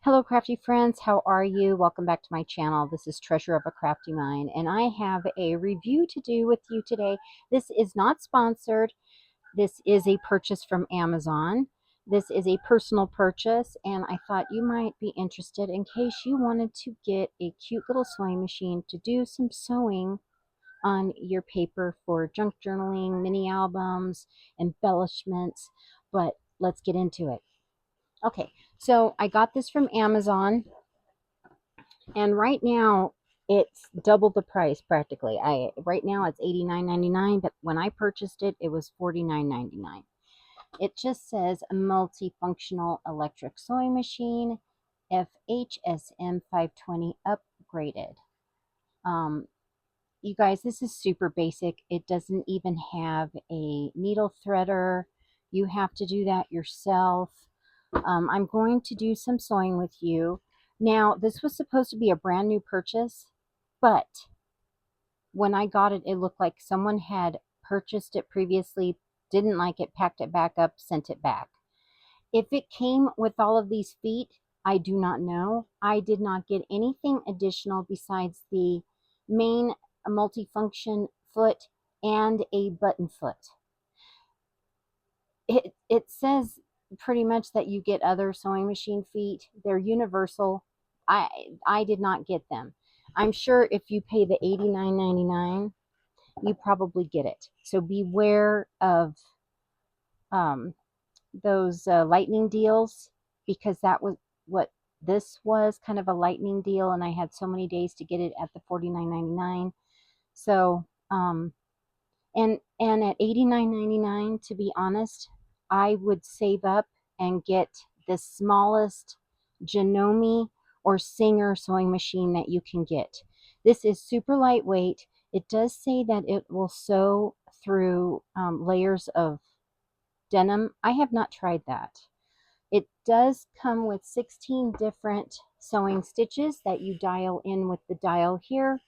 Hello, crafty friends. How are you? Welcome back to my channel. This is Treasure of a Crafty Mind, and I have a review to do with you today. This is not sponsored. This is a purchase from Amazon. This is a personal purchase, and I thought you might be interested in case you wanted to get a cute little sewing machine to do some sewing on your paper for junk journaling, mini albums, embellishments. But let's get into it. Okay, so I got this from Amazon, and right now it's double the price practically. I right now it's $89.99, but when I purchased it, it was $49.99. It just says a multifunctional electric sewing machine, FHSM 520 upgraded. Um, you guys, this is super basic. It doesn't even have a needle threader. You have to do that yourself. I'm going to do some sewing with you. Now, this was supposed to be a brand new purchase, but when I got it, it looked like someone had purchased it previously, didn't like it, packed it back up, sent it back. If it came with all of these feet, I do not know. I did not get anything additional besides the main multifunction foot and a button foot. It says pretty much that you get other sewing machine feet. They're universal. I did not get them. I'm sure if you pay the $89.99, you probably get it. So beware of um, those lightning deals, because that was what this was, kind of a lightning deal, and I had so many days to get it at the $49.99. So and at $89.99, to be honest, I would save up and get the smallest Janome or Singer sewing machine that you can get. This is super lightweight. It does say that it will sew through layers of denim. I have not tried that. It does come with 16 different sewing stitches that you dial in with the dial here.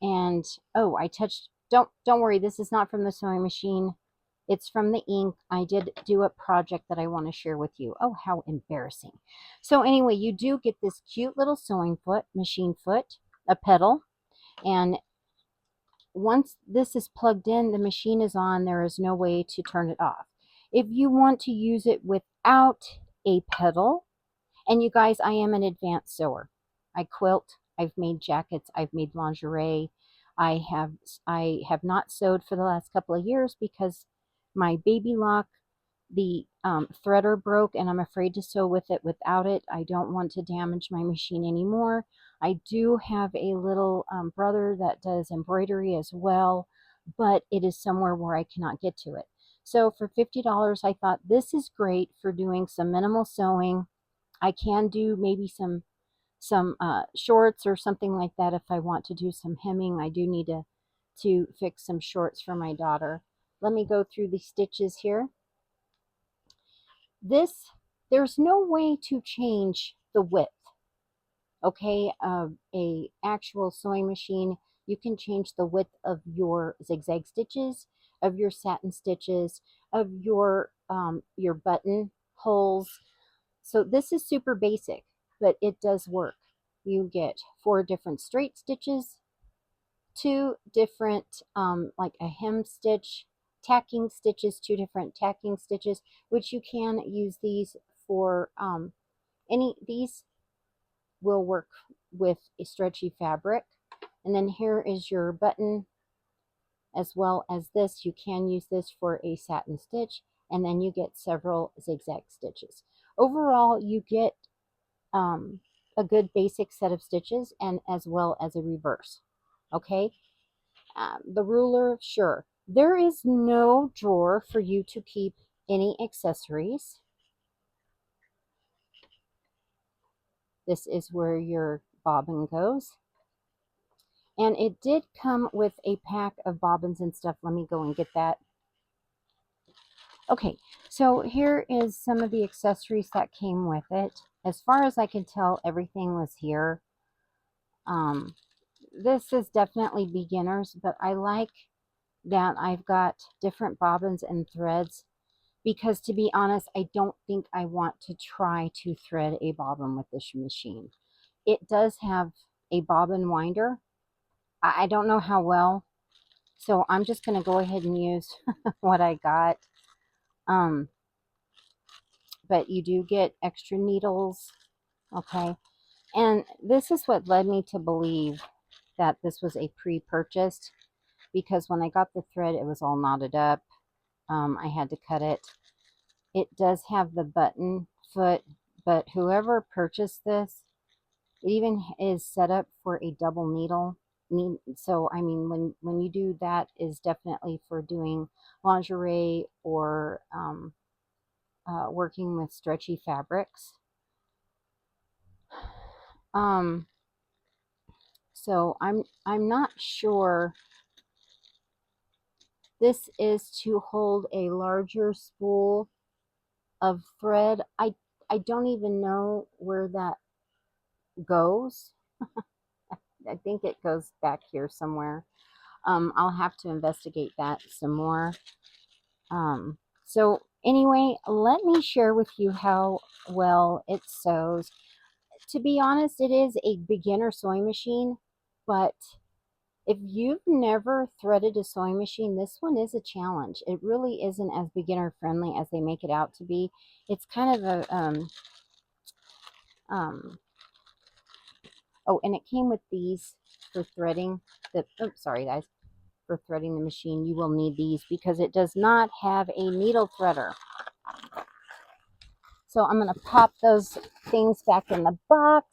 And oh, I touched, don't worry, this is not from the sewing machine. It's from the ink. I did do a project that I want to share with you. Oh, how embarrassing. So anyway, you do get this cute little sewing foot, machine foot, a pedal, and once this is plugged in, the machine is on. There is no way to turn it off. If you want to use it without a pedal, and you guys, I am an advanced sewer. I quilt, I've made jackets, I've made lingerie. I have not sewed for the last couple of years because my baby lock, the threader broke, and I'm afraid to sew with it without it. I don't want to damage my machine anymore. I do have a little brother that does embroidery as well, but it is somewhere where I cannot get to it. So for $50, I thought this is great for doing some minimal sewing. I can do maybe some shorts or something like that if I want to do some hemming. I do need to fix some shorts for my daughter. Let me go through the stitches here. There's no way to change the width, okay, of a actual sewing machine. You can change the width of your zigzag stitches, of your satin stitches, of your button holes. So this is super basic, but it does work. You get 4 different straight stitches, 2 different like a hem stitch, tacking stitches, 2 different tacking stitches, which you can use these for these will work with a stretchy fabric. And then here is your button, as well as this. You can use this for a satin stitch, and then you get several zigzag stitches. Overall, you get a good basic set of stitches, and as well as a reverse. Okay, the ruler, sure. There is no drawer for you to keep any accessories. This is where your bobbin goes. And it did come with a pack of bobbins and stuff. Let me go and get that. Okay, so here is some of the accessories that came with it. As far as I can tell, everything was here. This is definitely beginners, but I like that I've got different bobbins and threads because to be honest, I don't think I want to try to thread a bobbin with this machine. It does have a bobbin winder. I don't know how well, so I'm just going to go ahead and use what I got. But you do get extra needles, okay? And this is what led me to believe that this was a pre-purchased, because when I got the thread, it was all knotted up. I had to cut it. It does have the button foot, but whoever purchased this, it even is set up for a double needle. So, I mean, when you do that, is definitely for doing lingerie or working with stretchy fabrics. So I'm not sure. This is to hold a larger spool of thread. I don't even know where that goes. I think it goes back here somewhere. I'll have to investigate that some more. So anyway, let me share with you how well it sews. To be honest, it is a beginner sewing machine, but if you've never threaded a sewing machine, this one is a challenge. It really isn't as beginner friendly as they make it out to be. It's kind of a oh, and it came with these for threading the, oops, sorry guys, for threading the machine. You will need these because it does not have a needle threader. So I'm going to pop those things back in the box,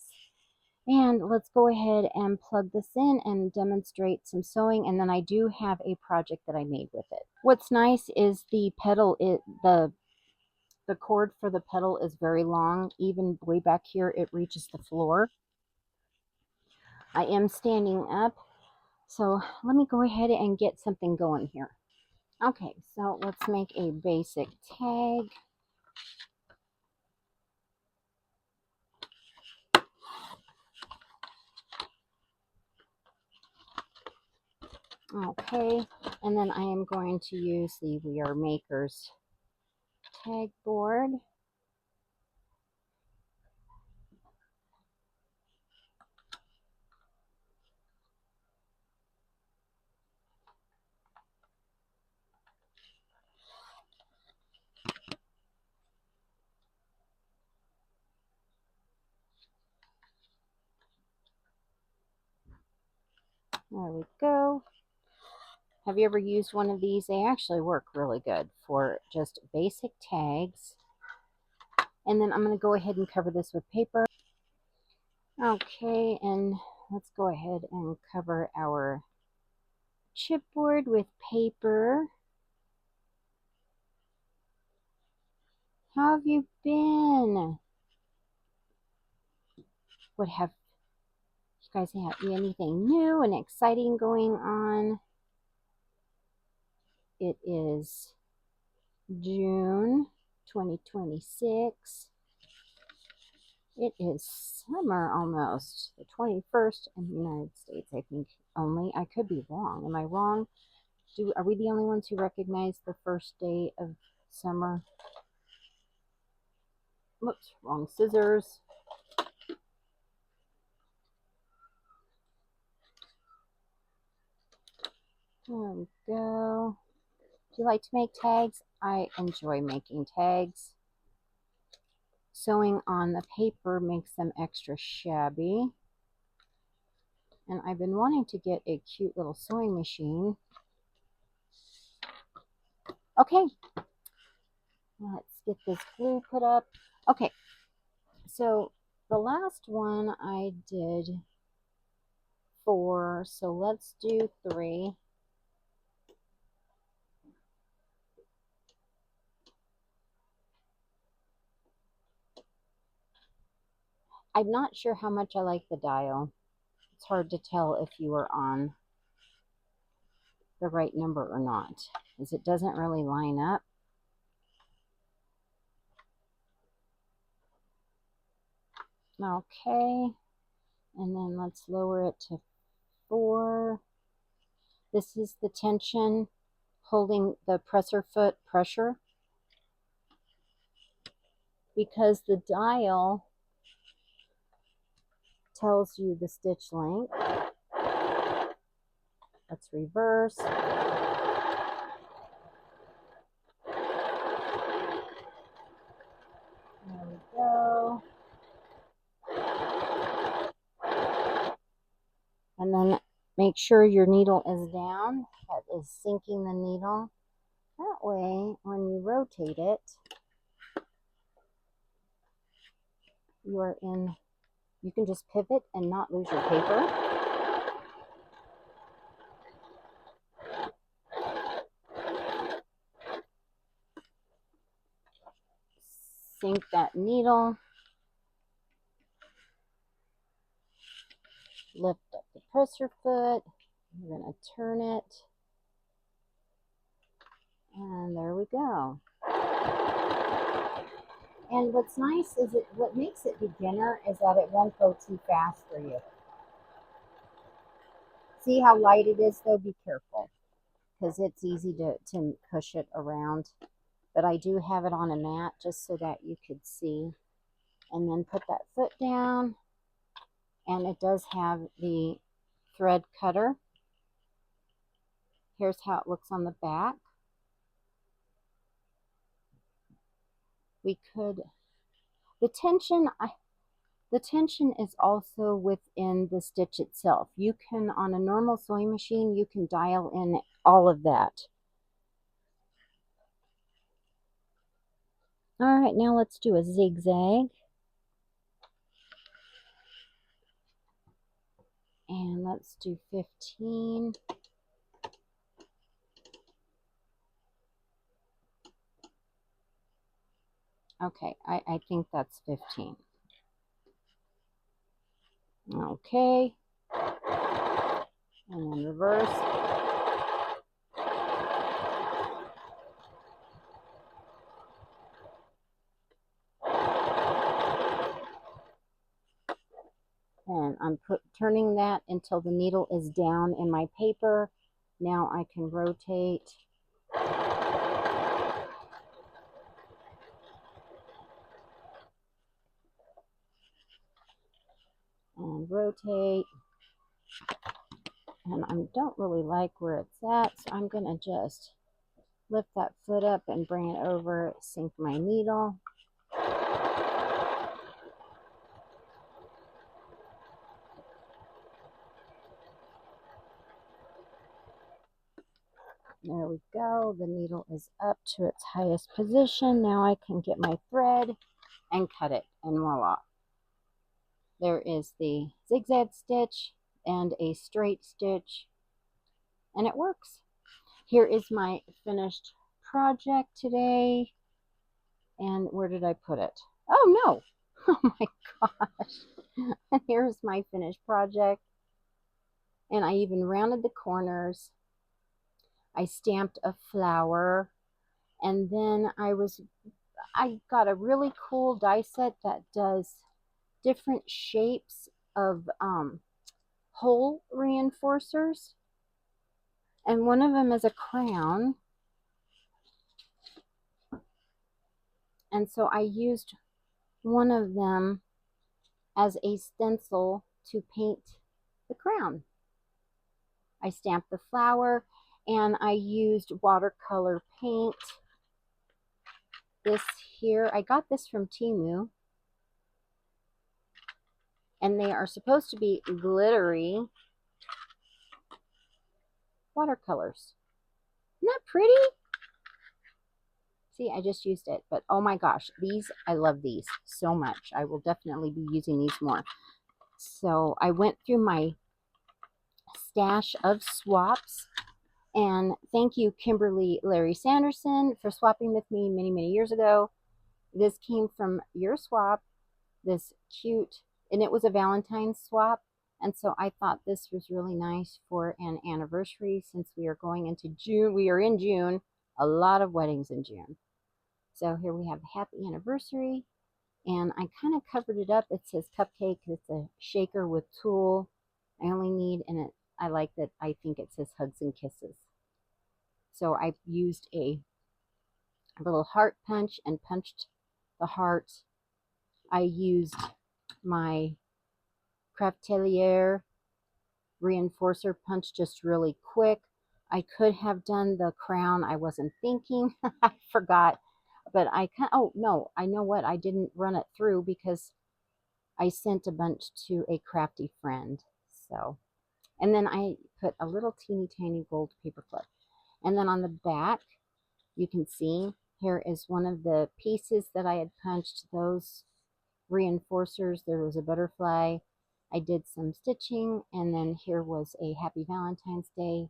and let's go ahead and plug this in and demonstrate some sewing. And then I do have a project that I made with it. What's nice is the pedal, the cord for the pedal is very long. Even way back here, it reaches the floor. I am standing up, so let me go ahead and get something going here. Okay, so let's make a basic tag. Okay, and then I am going to use the We Are Makers tag board. There we go. Have you ever used one of these? They actually work really good for just basic tags. And then I'm going to go ahead and cover this with paper. Okay, and let's go ahead and cover our chipboard with paper. How have you been? What have you guys have anything new and exciting going on? It is June 2026. It is summer almost, the 21st in the United States, I think only. I could be wrong. Am I wrong? Are we the only ones who recognize the first day of summer? Whoops, wrong scissors. There we go. Do you like to make tags? I enjoy making tags. Sewing on the paper makes them extra shabby. And I've been wanting to get a cute little sewing machine. Okay, let's get this glue put up. Okay, so the last one I did 4, so let's do 3. I'm not sure how much I like the dial. It's hard to tell if you are on the right number or not, as it doesn't really line up. Okay, and then let's lower it to 4. This is the tension holding the presser foot pressure. because the dial tells you the stitch length. Let's reverse. There we go. And then make sure your needle is down. That is sinking the needle. That way, when you rotate it, you can just pivot and not lose your paper. Sink that needle. Lift up the presser foot. You're going to turn it. And there we go. And what's nice is what makes it beginner is that it won't go too fast for you. See how light it is though? Be careful, because it's easy to push it around. But I do have it on a mat just so that you could see. And then put that foot down. And it does have the thread cutter. Here's how it looks on the back. We could, the tension is also within the stitch itself. You can, on a normal sewing machine, you can dial in all of that. All right, now let's do a zigzag. And let's do 15. Okay, I think that's 15. Okay. And then reverse. And I'm turning that until the needle is down in my paper. Now I can rotate. And rotate. And I don't really like where it's at, so I'm going to just lift that foot up and bring it over, sink my needle. There we go. The needle is up to its highest position. Now I can get my thread and cut it, and voila. There is the zigzag stitch and a straight stitch, and it works. Here is my finished project today. And where did I put it? Oh no. Oh my gosh. And here's my finished project. And I even rounded the corners. I stamped a flower. And then I got a really cool die set that does different shapes of hole reinforcers. And one of them is a crown. And so I used one of them as a stencil to paint the crown. I stamped the flower and I used watercolor paint. This here, I got this from Temu. And they are supposed to be glittery watercolors. Isn't that pretty? See, I just used it, but oh my gosh, I love these so much. I will definitely be using these more. So I went through my stash of swaps, and thank you, Kimberly Larry Sanderson, for swapping with me many, many years ago. This came from your swap, this cute, and it was a Valentine's swap. And so I thought this was really nice for an anniversary since we are going into June. We are in June, a lot of weddings in June. So here we have happy anniversary, and I kind of covered it up. It says cupcake. It's a shaker with tulle. I only need, and I like that. I think it says hugs and kisses. So I used a little heart punch and punched the heart, I used my Crafty reinforcer punch just really quick. I could have done the crown. I wasn't thinking. I forgot. But oh no, I know what, I didn't run it through because I sent a bunch to a Crafty friend. So, and then I put a little teeny tiny gold paper clip. And then on the back, you can see here is one of the pieces that I had punched, those reinforcers. There was a butterfly. I did some stitching, and then here was a Happy Valentine's Day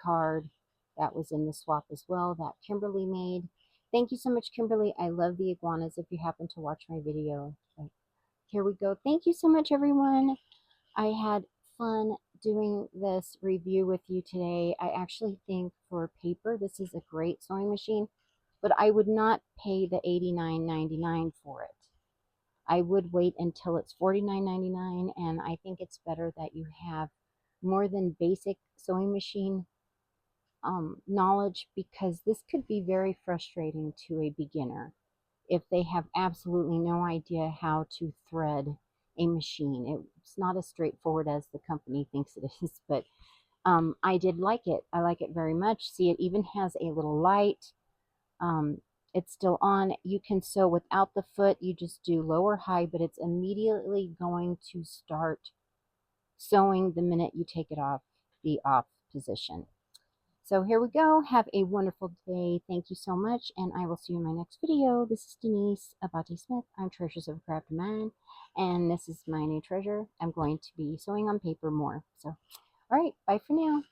card that was in the swap as well that Kimberly made. Thank you so much, Kimberly. I love the iguanas if you happen to watch my video. But here we go. Thank you so much, everyone. I had fun doing this review with you today. I actually think for paper, this is a great sewing machine, but I would not pay the $89.99 for it. I would wait until it's $49.99, and I think it's better that you have more than basic sewing machine knowledge, because this could be very frustrating to a beginner if they have absolutely no idea how to thread a machine. It's not as straightforward as the company thinks it is, but I did like it. I like it very much. See, it even has a little light. It's still on. You can sew without the foot. You just do low or high, but it's immediately going to start sewing the minute you take it off the off position. So here we go. Have a wonderful day. Thank you so much, and I will see you in my next video. This is Denise, AbateSmith. I'm Treasures of a Crafty Mind, and this is my new treasure. I'm going to be sewing on paper more. So, all right, bye for now.